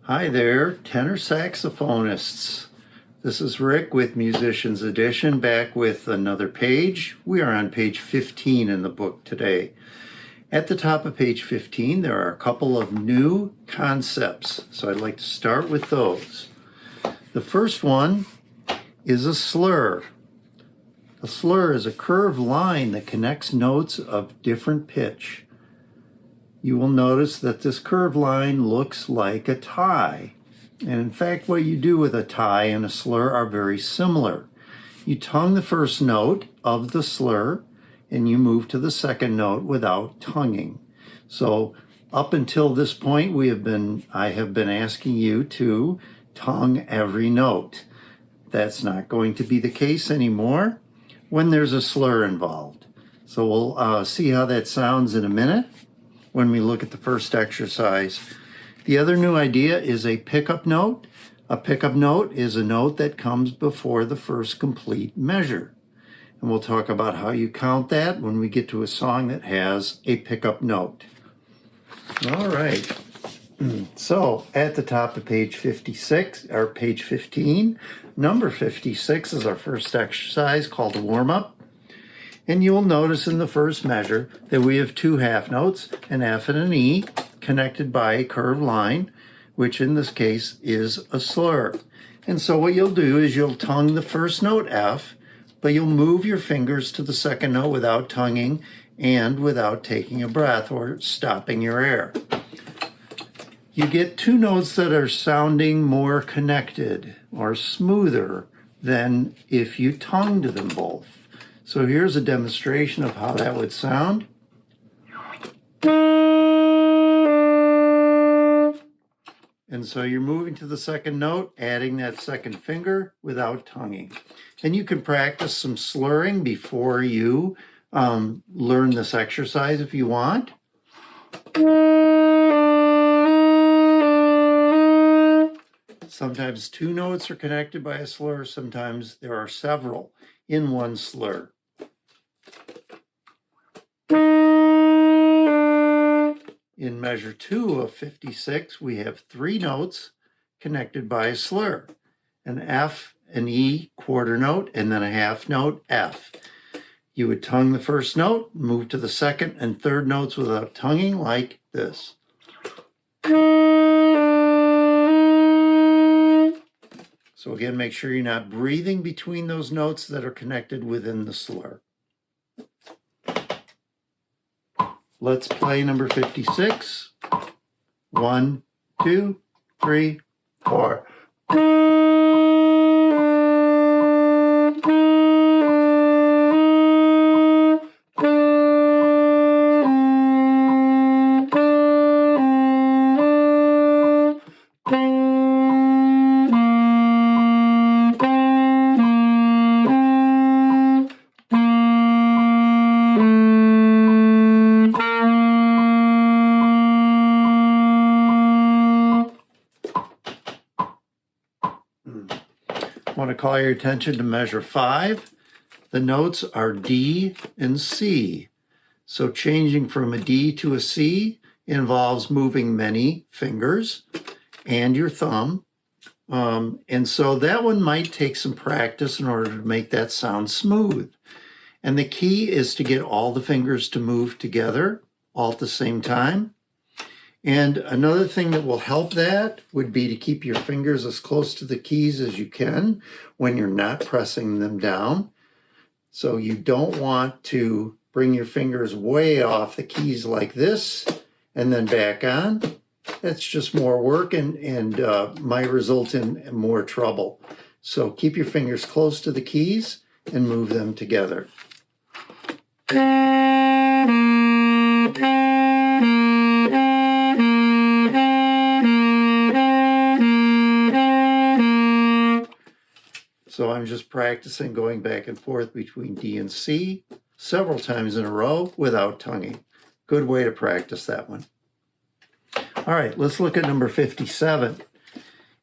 Hi there, tenor saxophonists. This is Rick with Musicians Edition, back with another page. We are on page 15 in the book today. At the top of page 15, there are a couple of new concepts, so I'd like to start with those. The first one is a slur. A slur is a curved line that connects notes of different pitch. You will notice that this curved line looks like a tie. And in fact, what you do with a tie and a slur are very similar. You tongue the first note of the slur and you move to the second note without tonguing. So up until this point, I have been asking you to tongue every note. That's not going to be the case anymore when there's a slur involved. So we'll see how that sounds in a minute when we look at the first exercise. The other new idea is a pickup note. A pickup note is a note that comes before the first complete measure. And we'll talk about how you count that when we get to a song that has a pickup note. All right. So at the top of page 56, or page 15, number 56 is our first exercise called a warm-up. And you'll notice in the first measure that we have two half notes, an F and an E, connected by a curved line, which in this case is a slur. And so what you'll do is you'll tongue the first note F, but you'll move your fingers to the second note without tonguing and without taking a breath or stopping your air. You get two notes that are sounding more connected or smoother than if you tongued them both. So here's a demonstration of how that would sound. And so you're moving to the second note, adding that second finger without tonguing. And you can practice some slurring before you learn this exercise if you want. Sometimes two notes are connected by a slur, sometimes there are several in one slur. In measure 2 of 56, we have three notes connected by a slur, an F, an E quarter note, and then a half note, F. You would tongue the first note, move to the second and third notes without tonguing like this. So again, make sure you're not breathing between those notes that are connected within the slur. Let's play number 56. 1, 2, 3, 4. I want to call your attention to measure 5. The notes are D and C. So changing from a D to a C involves moving many fingers and your thumb. And so that one might take some practice in order to make that sound smooth. And the key is to get all the fingers to move together all at the same time. And another thing that will help that would be to keep your fingers as close to the keys as you can when you're not pressing them down. So you don't want to bring your fingers way off the keys like this and then back on. That's just more work and might result in more trouble. So keep your fingers close to the keys and move them together. So I'm just practicing going back and forth between D and C several times in a row without tonguing. Good way to practice that one. All right, let's look at number 57.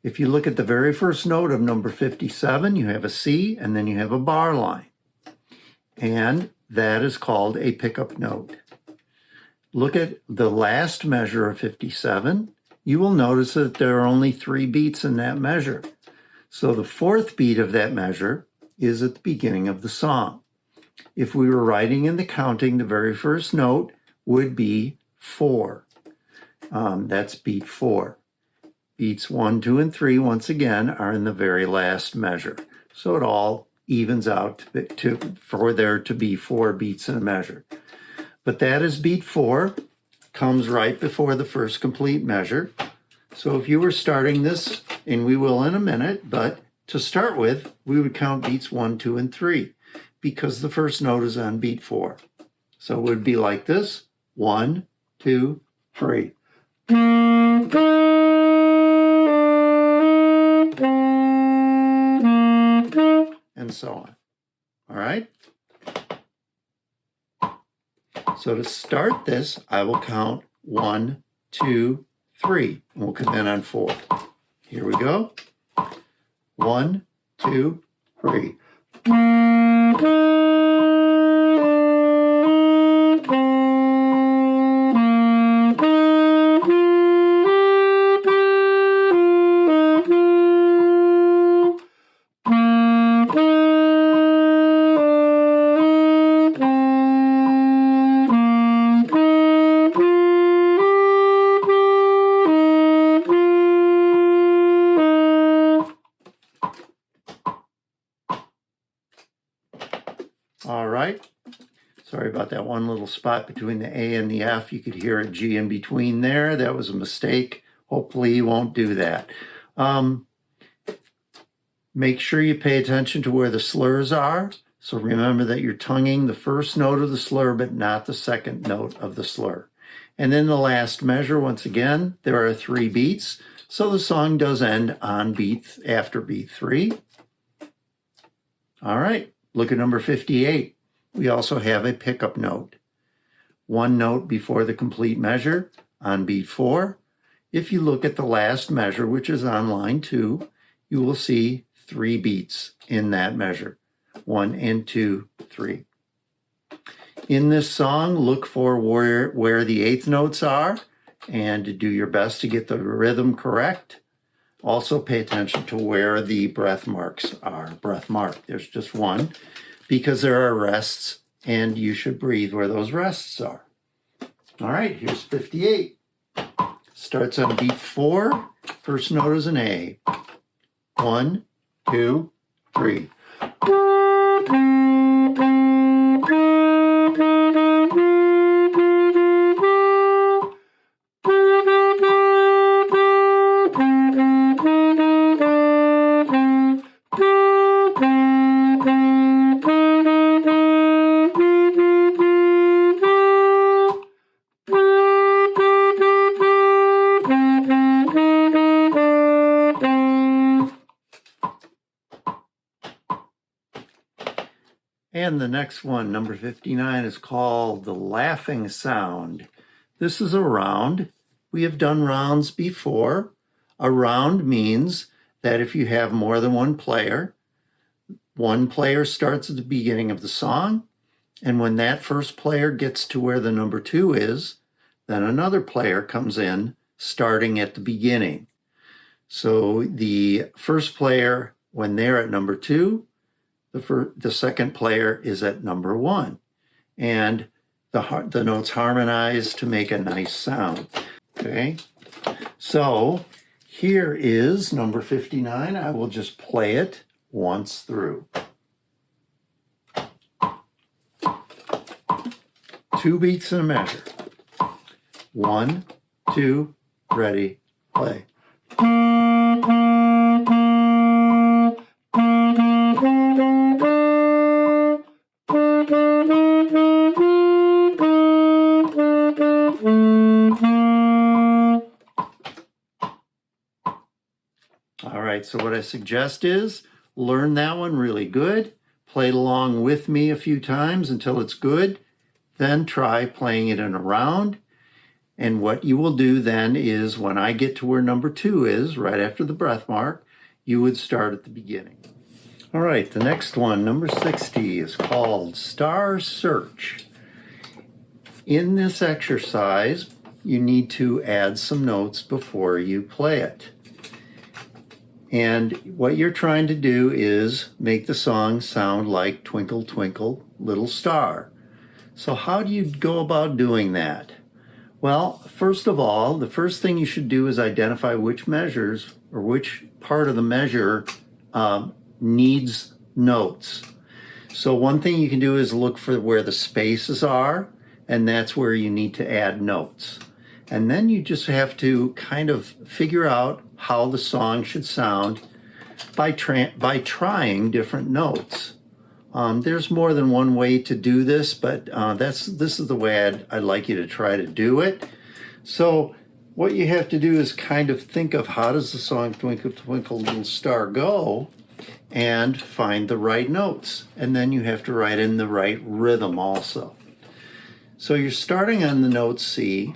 If you look at the very first note of number 57, you have a C and then you have a bar line. And that is called a pickup note. Look at the last measure of 57. you will notice that there are only 3 beats in that measure. So the 4th beat of that measure is at the beginning of the song. If we were writing in the counting, the very first note would be 4. That's beat 4. Beats 1, 2, and 3, once again, are in the very last measure. So it all evens out for there to be 4 beats in a measure. But that is beat 4, comes right before the first complete measure. So if you were starting this, and we will in a minute, but to start with, we would count beats 1, 2, and 3, because the first note is on beat 4. So it would be like this: 1, 2, 3. And so on. All right? So to start this, I will count 1, 2, 3, and we'll come in on 4. Here we go. 1, 2, 3. All right. Sorry about that one little spot between the A and the F. You could hear a G in between there. That was a mistake. Hopefully you won't do that. Make sure you pay attention to where the slurs are. So remember that you're tonguing the first note of the slur, but not the second note of the slur. And then the last measure, once again, there are 3 beats. So the song does end on after beat 3. All right, look at number 58. We also have a pickup note. 1 note before the complete measure on beat 4. If you look at the last measure, which is on line 2, you will see 3 beats in that measure. 1 and 2, 3. In this song, look for where the 8th notes are and do your best to get the rhythm correct. Also pay attention to where the breath marks are. Breath mark, there's just one, because there are rests and you should breathe where those rests are. All right, here's 58. Starts on beat 4. First note is an A. 1, 2, 3. And the next one, number 59, is called the laughing sound. This is a round. We have done rounds before. A round means that if you have more than one player starts at the beginning of the song, and when that first player gets to where the number 2 is, then another player comes in starting at the beginning. So the first player, when they're at number 2, the second player is at number 1, and the notes harmonize to make a nice sound. Okay, so here is number 59. I will just play it once through. 2 beats in a measure. 1, 2, ready, play. All right, so what I suggest is learn that one really good, play it along with me a few times until it's good, then try playing it in a round. And what you will do then is when I get to where number 2 is, right after the breath mark, you would start at the beginning. All right, the next one, number 60, is called Star Search. In this exercise, you need to add some notes before you play it. And what you're trying to do is make the song sound like Twinkle, Twinkle, Little Star. So how do you go about doing that? Well, first of all, the first thing you should do is identify which measures or which part of the measure needs notes. So one thing you can do is look for where the spaces are, and that's where you need to add notes. And then you just have to kind of figure out how the song should sound by trying different notes. There's more than one way to do this, but this is the way I'd like you to try to do it. So what you have to do is kind of think of how does the song Twinkle, Twinkle, Little Star go, and find the right notes. And then you have to write in the right rhythm also. So you're starting on the note C,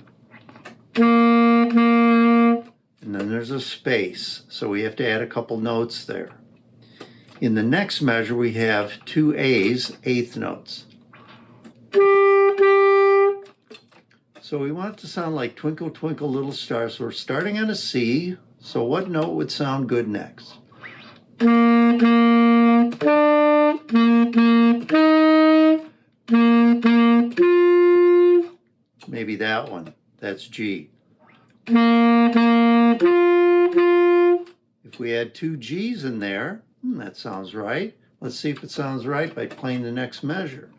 and then there's a space. So we have to add a couple notes there. In the next measure, we have two A's, eighth notes. So we want it to sound like Twinkle, Twinkle, Little Star. So we're starting on a C. So what note would sound good next? Maybe that one. That's G. If we add two G's in there, that sounds right. Let's see if it sounds right by playing the next measure.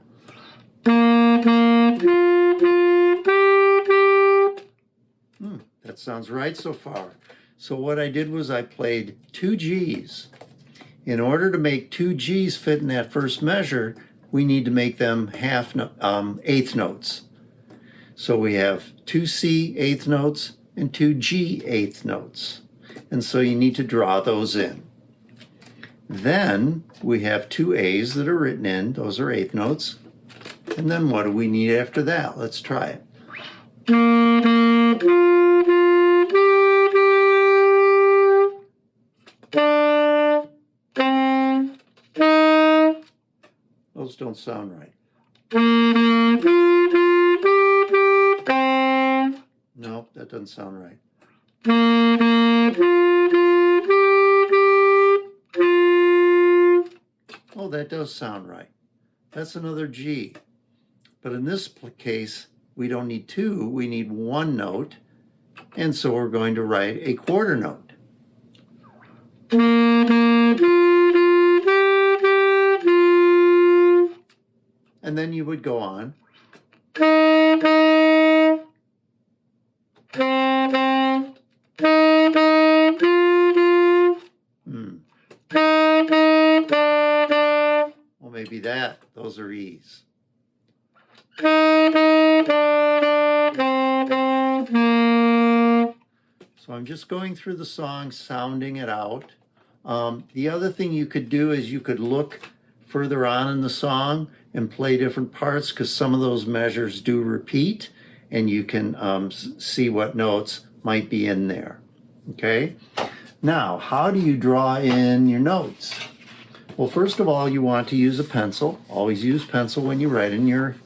That sounds right so far. So what I did was I played two G's. In order to make two G's fit in that first measure, we need to make them eighth notes. So we have two C eighth notes and two G eighth notes. And so you need to draw those in. Then we have two A's that are written in. Those are eighth notes. And then what do we need after that? Let's try it. Those don't sound right. Nope, that doesn't sound right. Oh, that does sound right. That's another G. But in this case, we don't need two, we need one note. And so we're going to write a quarter note. And then you would go on. Well, maybe that. Those are E's. So I'm just going through the song, sounding it out. The other thing you could do is you could look further on in the song and play different parts, because some of those measures do repeat, and you can see what notes might be in there. Okay? Now, how do you draw in your notes? Well, first of all, you want to use a pencil. Always use pencil when you write in your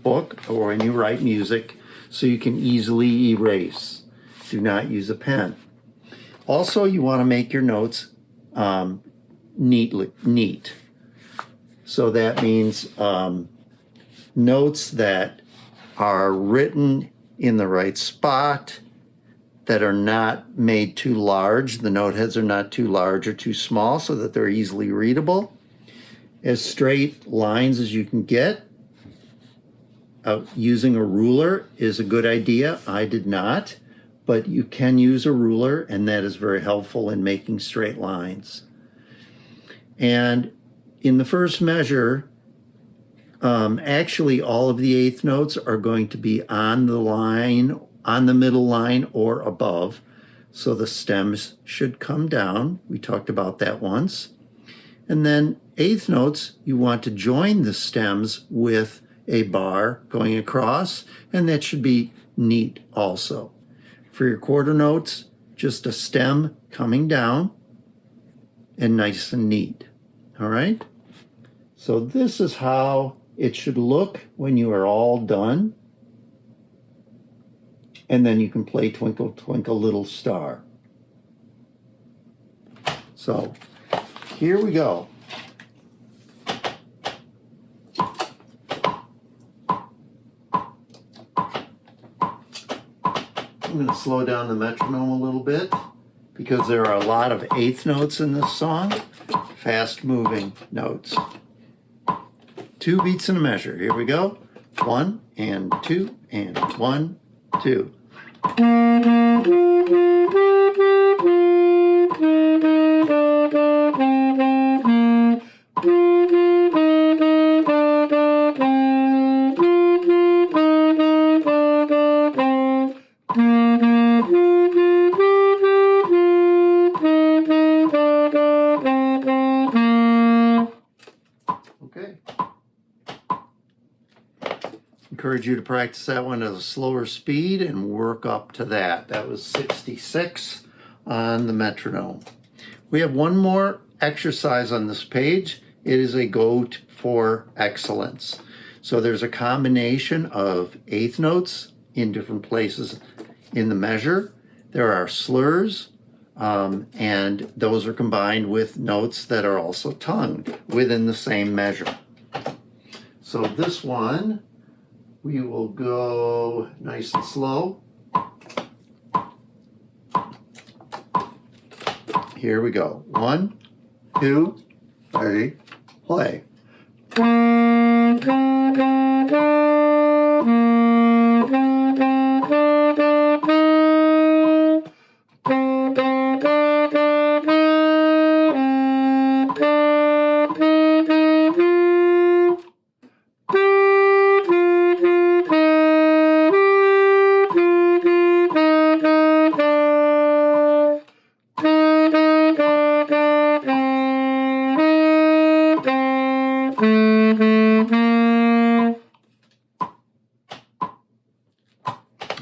book or when you write music, so you can easily erase. Do not use a pen. Also, you want to make your notes neat. So that means notes that are written in the right spot, that are not made too large. The note heads are not too large or too small, so that they're easily readable. As straight lines as you can get. Using a ruler is a good idea. I did not, but you can use a ruler, and that is very helpful in making straight lines. And in the first measure, actually all of the eighth notes are going to be on the line, on the middle line or above. So the stems should come down. We talked about that once. And then eighth notes, you want to join the stems with a bar going across, and that should be neat also. For your quarter notes, just a stem coming down and nice and neat. All right? So this is how it should look when you are all done. and then you can play Twinkle, Twinkle, Little Star. So here we go. I'm going to slow down the metronome a little bit because there are a lot of eighth notes in this song, fast moving notes. 2 beats in a measure. Here we go. 1 and 2 and 1, 2. Okay. Encourage you to practice that one at a slower speed and work up to that. That was 66 on the metronome. We have one more exercise on this page. It is a go for excellence. So there's a combination of eighth notes in different places in the measure. There are slurs, and those are combined with notes that are also tongued within the same measure. So this one, we will go nice and slow. Here we go. 1, 2, 3, play.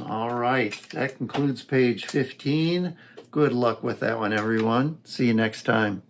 All right, that concludes page 15. Good luck with that one, everyone. See you next time.